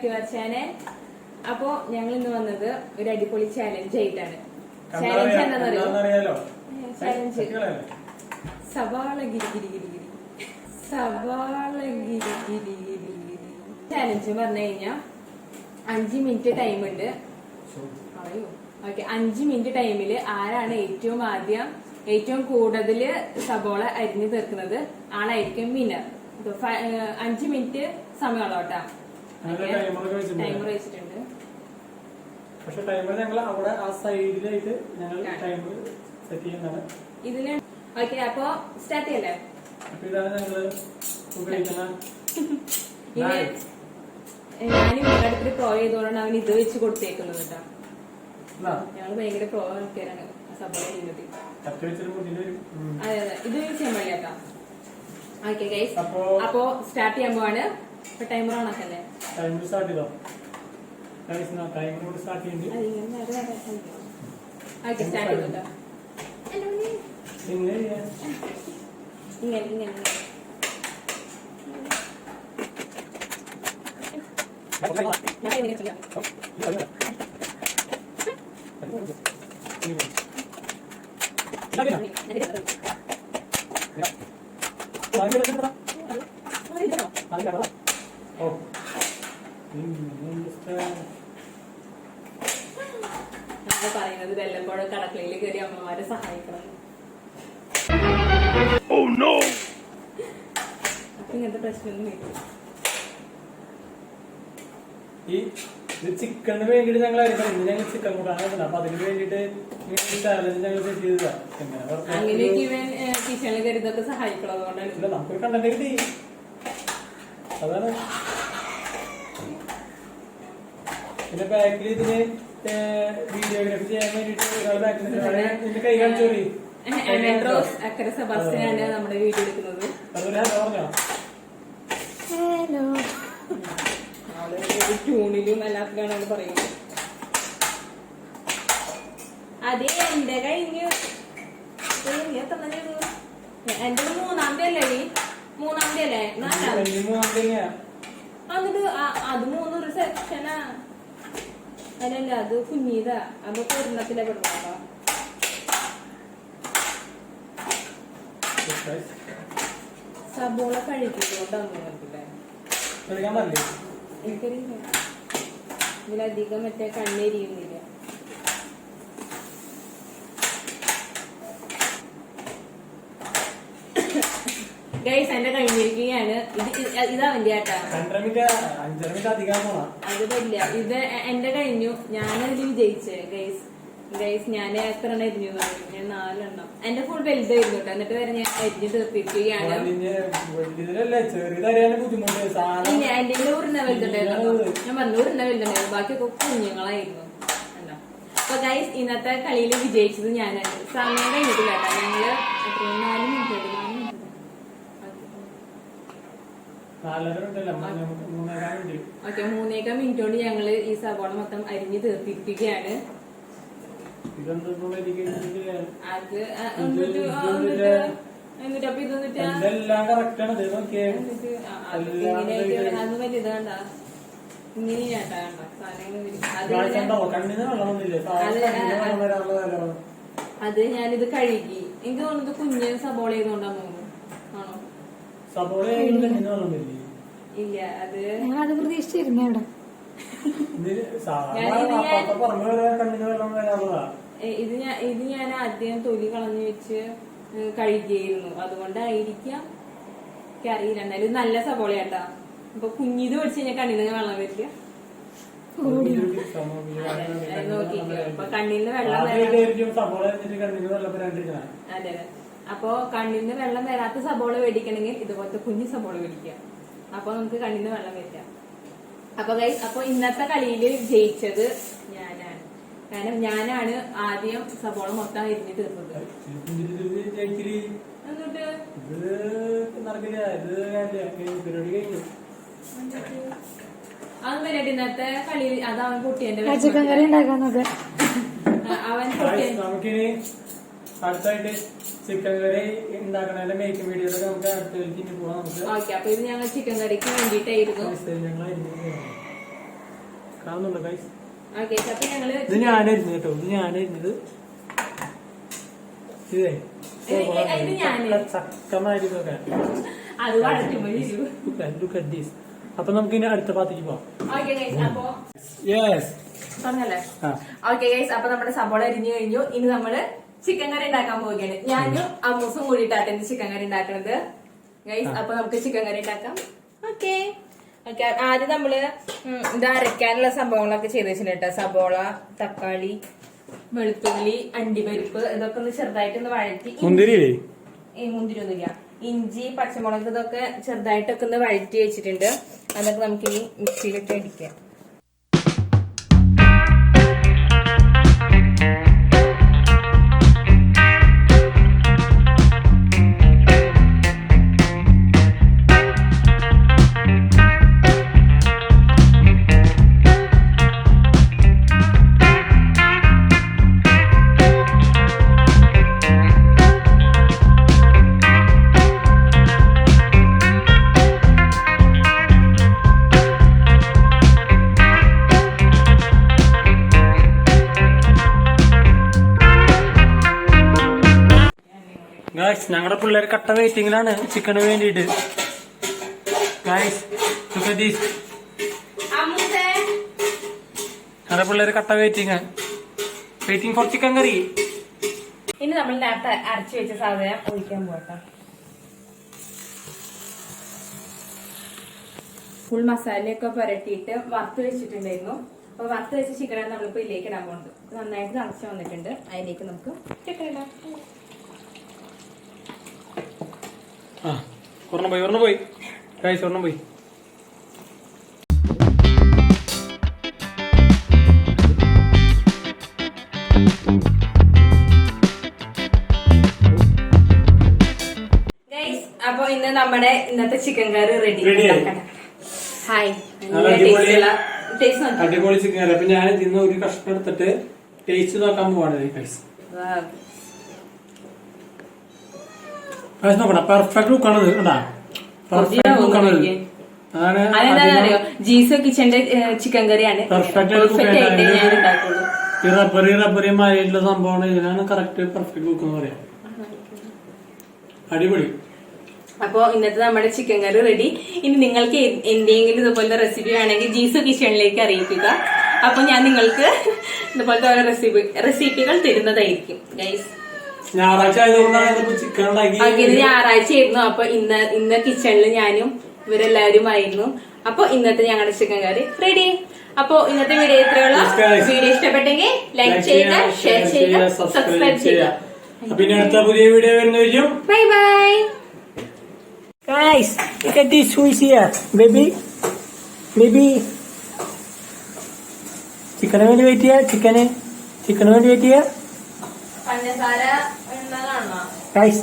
To our channel. അപ്പോ ഞങ്ങൾ ഇന്ന് വന്നത് ഒരു അടിപൊളി ചാലഞ്ച് ആയിട്ടാണ്. ചാലഞ്ച് എന്താണെന്നറിയോ? ചാലഞ്ച് സവാള ഗിരി ഗിരി ഗിരി ഗിരി സവാള ഗിരി ഗിരി ഗിരി ഗിരി. ചാലഞ്ച് പറഞ്ഞു കഴിഞ്ഞാ 5 മിനിറ്റ് ടൈം ഉണ്ട്. പറയൂ. ഓക്കെ, 5 മിനിറ്റ് ടൈമില് ആരാണ് ഏറ്റവും കൂടുതൽ സബോള അരിഞ്ഞു തീർക്കുന്നത് ആളായിരിക്കും വിന്നർ. 5 മിനിറ്റ് സമയമുള്ള കേട്ടാ. ടൈമർ വെച്ചിട്ടുണ്ട്. പക്ഷെ ടൈമർ ഞങ്ങൾ അവിടെ ആ സൈഡിലായിട്ട് ഞങ്ങൾ ടൈമർ സെറ്റ് ചെയ്യുന്നതാണ് ഇതില്. ഓക്കെ, അപ്പൊ സ്റ്റാർട്ട് ചെയ്യല്ലേ? അപ്പൊ ഇതാണ് ഞങ്ങള് ഉപയോഗിക്കുന്ന. ഞാൻ ഇവിടെ അടുത്ത് പ്രോ ചെയ്തോണ്ടാണ് അവൻ ഇത് വെച്ച് കൊടുത്തേക്കുന്നത് കേട്ടാ. ഞങ്ങൾ ഭയങ്കര പ്രോ ആൾക്കാരാണ് സബോള ചെയ്യുന്നത്. അതെ അതെ, ഇത് ചെയ്യാൻ പാടില്ല. ഓക്കെ ഗൈസ്, അപ്പോ സ്റ്റാർട്ട് ചെയ്യാൻ പോവാണ്. ഇപ്പൊ ടൈമർ ഓൺ ആക്കല്ലേ? ടൈമർ സ്റ്റാർട്ട് ചെയ്തോ? ടൈമർ സ്റ്റാർട്ട് ചെയ്യുന്നുണ്ട്. ഓക്കെ, സ്റ്റാർട്ട് ചെയ്തോ. ഇങ്ങനെ ഇങ്ങനെ പറയുന്നത് വെല്ലപ്പോഴ കടക്കളയിൽ കയറി അമ്മമാരെ സഹായിക്കണം. അപ്പൊ ഇങ്ങനത്തെ പ്രശ്നമൊന്നും വരും. ഈ ചിക്കന് വേണ്ടിട്ട് ഞങ്ങൾ ഞങ്ങൾ ചിക്കൻ കൂട്ടാൻ അപ്പൊ അതിന് വേണ്ടിട്ട് ചാലഞ്ച് ഞങ്ങൾ സെറ്റ് ചെയ്തതാ. അങ്ങനെയൊക്കെ ഇവൻ കിച്ചണിൽ കയറി ഇതൊക്കെ സഹായിക്കണം. അതുകൊണ്ടാണ് നമുക്കൊരു കണ്ടന്റ് കിട്ടി. അതാണ്. പിന്നെ ബാക്കിൽ ഇതിന് വീഡിയോഗ്രാഫി ചെയ്യാൻ വേണ്ടിട്ട് ഒരാൾ ബാക്കിൽ കൈ കാണിച്ചോറി. അക്കരെ സെബാസ്റ്റ്യനാണ് നമ്മുടെ വീഡിയോ എടുക്കുന്നത്. പറഞ്ഞോ ഹലോ. ട്യൂണിലും എല്ലാത്തിലാണ് പറയുന്നത്. അതെ, എന്റെ കഴിഞ്ഞു. എന്റെ 3-ാമത്തെ അല്ലേ? 3-ാമത്തെ അല്ലേ? 4-ാമത്തെ. എന്നിട്ട് അത് 3 സെക്ഷനാ. അല്ലല്ല, അത് കുഞ്ഞീതാ. അത് പൂർണ്ണത്തിലെ പെടുന്നോ? സബോള കഴിക്കുന്നതുകൊണ്ടാണ് എനിക്കറിയില്ല. ഇതിലധികം മറ്റേ കണ്ണെരിയുന്നില്ല. ഗൈസ്, എന്റെ കഴിഞ്ഞിരിക്കുകയാണ്. ഇതാ വല്യ കേട്ടാ. അത് വല്യ. ഇത് എന്റെ കഴിഞ്ഞു. ഞാനതിൽ വിജയിച്ചേ ഗൈസ്. ഞാൻ എത്ര എണ്ണം അരിഞ്ഞു? ഞാൻ 4 എണ്ണം. എന്റെ ഫുൾ വലുതായിരുന്നു കേട്ടോ. എന്നിട്ട് വരെ ഞാൻ അരിഞ്ഞു തീർത്തിരിക്കുകയാണ്. ഇല്ല, എന്റെ 100 വലുതുണ്ടായിരുന്നു. ഞാൻ പറഞ്ഞു 100 വലുതുണ്ടായിരുന്നു. ബാക്കിയൊക്കെ കുഞ്ഞുങ്ങളായിരുന്നു. അപ്പൊ ഗൈസ്, ഇന്നത്തെ കളിയിൽ വിജയിച്ചത് ഞാനാണ്. സമയം കഴിഞ്ഞിട്ടില്ല കേട്ടോ. ഞങ്ങള് 4 മിനിറ്റ് ഓക്കെ, 3 മിനിറ്റ് കൊണ്ട് ഞങ്ങള് ഈ സവാള മൊത്തം അരിഞ്ഞ് തീർത്തിരിക്കുകയാണ്. അത് എന്നിട്ടപ്പൊ ഇതൊന്നിട്ട് അത് വലിയ ഇതാണ്ട ഇങ്ങനെയാട്ടാ അത് ഞാനിത് കഴുകി. എനിക്ക് തോന്നുന്നത് കുഞ്ഞ് സബോള ചെയ്തോണ്ടാന്ന് തോന്നുന്നു. ആണോ? ഇല്ല, അത് പ്രതീക്ഷിച്ചിരുന്നു. ഇത് ഞാൻ ആദ്യം തൊലി കളഞ്ഞു വെച്ച് കഴുകിയായിരുന്നു. അതുകൊണ്ടായിരിക്കാം, എനിക്കറിയില്ല. എന്നാലും നല്ല സബോളയാട്ടാ. അപ്പൊ കുഞ്ഞിത് പഠിച്ചു കഴിഞ്ഞാൽ കണ്ണിൽ നിന്ന് വെള്ളം വരില്ല. നോക്കിക്കോ. അപ്പൊ കണ്ണിൽ നിന്ന് വെള്ളം അതെ. അപ്പൊ കണ്ണിൽ നിന്ന് വെള്ളം വരാത്ത സബോള മേടിക്കണമെങ്കിൽ ഇതുപോലത്തെ കുഞ്ഞു സബോള മേടിക്കാം. അപ്പൊ നമുക്ക് കണ്ണിൽ നിന്ന് വെള്ളം വരില്ല. അപ്പൊ ഇന്നത്തെ കളിയിൽ ജയിച്ചത് ഞാനാണ്. കാരണം ഞാനാണ് ആദ്യം സബോള മൊത്തം അരിഞ്ഞ് തീർത്തത്. എന്നിട്ട് അതൊന്നും വരട്ടെ. ഇന്നത്തെ കളിയിൽ അത് അവൻ പൊട്ടിയന്റെ അവൻ പൊട്ടിയ. അടുത്തായിട്ട് ചിക്കൻ കറി ഉണ്ടാക്കണ മേക്കിംഗ് വീഡിയോയിലൊക്കെ നമുക്ക് അടുത്ത പോവാം. ഓക്കെ, അപ്പൊ ഇത് ഞങ്ങൾ ചിക്കൻ കറിക്ക് വേണ്ടിയിട്ടായിരുന്നു. കാണുന്നുണ്ടോ ഗൈസ്? ഓക്കെ അപ്പൊ ഞങ്ങള് ഇത് ഞാനായിരുന്നു കേട്ടോ, ഇത് ഞാനായിരുന്നത്. ഇതേ ചക്കമായിരിക്കും. അത് വളർത്തുമ്പോ അപ്പൊ നമുക്ക് ഇനി അടുത്ത പാത്തേക്ക് പോവാം. പറഞ്ഞല്ലേ? ഓക്കെ ഗൈസ്, അപ്പൊ നമ്മുടെ സബോള അരിഞ്ഞു കഴിഞ്ഞു. ഇനി നമ്മള് ചിക്കൻ കറി ഉണ്ടാക്കാൻ പോവുകയാണ്. ഞാനും അമ്മൂസും കൂടിയിട്ടാണ് ചിക്കൻ കറി ഉണ്ടാക്കുന്നത് ഗൈസ്. അപ്പൊ നമുക്ക് ചിക്കൻ കറി ഉണ്ടാക്കാം. ഓക്കെ ഓക്കെ, ആദ്യം നമ്മള് ഇത് അരയ്ക്കാനുള്ള സംഭവങ്ങളൊക്കെ ചെയ്ത് വെച്ചിട്ടുണ്ട് കേട്ടോ. സബോള, തക്കാളി, വെളുത്തുള്ളി, അണ്ടിപ്പരിപ്പ് ഇതൊക്കെ ഒന്ന് ചെറുതായിട്ടൊന്ന് വഴറ്റി. മുന്തിരി ഒന്നുമില്ല. ഇഞ്ചി, പച്ചമുളക് ഇതൊക്കെ ചെറുതായിട്ടൊക്കെ ഒന്ന് വഴറ്റി വെച്ചിട്ടുണ്ട്. അതൊക്കെ നമുക്ക് ഇനി മിക്സിയിലിട്ട് അടിക്കാം. ഗായ്സ്, ഞങ്ങളുടെ പിള്ളേർ കട്ട വെയിറ്റിംഗിലാണ് ചിക്കന് വേണ്ടിയിട്ട്. ഗായ്സ്, ഞങ്ങളുടെ പിള്ളേർ കട്ട വെയിറ്റിംഗ് ഫോർ ചിക്കൻ കറി. ഇനി നമ്മൾ നേരത്തെ അരച്ചു വെച്ച സാധനം ഒഴിക്കാൻ പോട്ടെ. ഫുൾ മസാലയൊക്കെ പുരട്ടിയിട്ട് വറുത്ത് വെച്ചിട്ടുണ്ടായിരുന്നു. അപ്പൊ വറുത്ത് വെച്ച ചിക്കനാണ് നമ്മളിപ്പോ ഇതിലേക്ക് ഇടാൻ പോകുന്നത്. നന്നായിട്ട് തിളച്ച് വന്നിട്ടുണ്ട്. അതിലേക്ക് നമുക്ക് ചിക്കൻ ഇടാം. ഒരെണ്ണം പോയി ഗൈസ്, ഒരെണ്ണം പോയി. അപ്പൊ ഇന്ന് നമ്മുടെ ഇന്നത്തെ ചിക്കൻ കറി റെഡി. ഹായ്, അടിപൊളി ചിക്കൻ കറി. അപ്പൊ ഞാൻ ഇന്ന് ഒരു കഷ്ണം എടുത്തിട്ട് ടേസ്റ്റ് നോക്കാൻ പോവാണ് ഗൈസ്. നോക്കണം, പെർഫെക്റ്റ് ലുക്കാണത്. പെർഫെക്റ്റ് ലുക്കാണത്. അതെന്താണെന്നറിയോ, ജീസോ കിച്ചന്റെ ചിക്കൻ കറിയാണ്. ഈ റബ്ബറി മരയിലുള്ള സംഭവമാണ്. ഇതിനാണ് കറക്റ്റ് പെർഫെക്റ്റ് ലുക്ക് എന്ന് പറയാം. അടിപൊളി. അപ്പൊ ഇന്നത്തെ നമ്മുടെ ചിക്കൻ കറി റെഡി. ഇനി നിങ്ങൾക്ക് എന്തെങ്കിലും ഇതുപോലത്തെ റെസിപ്പി വേണമെങ്കിൽ ജീസോ കിച്ചണിലേക്ക് അറിയിക്കുക. അപ്പൊ ഞാൻ നിങ്ങൾക്ക് ഇതുപോലത്തെ ഓരോ റെസിപ്പികൾ തരുന്നതായിരിക്കും ഗൈസ്. ഞായറാഴ്ച ആയിരുന്നു. അപ്പൊ ഇന്ന് കിച്ചണിൽ ഞാനും ഇവരെല്ലാവരും ആയിരുന്നു. അപ്പൊ ഇന്നത്തെ ഞങ്ങളുടെ ചിക്കൻ കറി റെഡി. അപ്പൊ ഇന്നത്തെ വീഡിയോ ഇത്രയുള്ള. വീഡിയോ ഇഷ്ടപ്പെട്ടെങ്കിൽ ലൈക്ക് ചെയ്യുക, ഷെയർ ചെയ്യുക, സബ്സ്ക്രൈബ് ചെയ്യുക. പിന്നെ അടുത്ത പുതിയ വീഡിയോ വരുന്നതായിരിക്കും. Bye bye. Guys, look at this. Who is here? Baby. ചിക്കന് വേണ്ടി വെയിറ്റ് ചെയ്യാ. ചിക്കന് വേണ്ടി വെയിറ്റ് ചെയ്യാ. പഞ്ചസാര. Guys.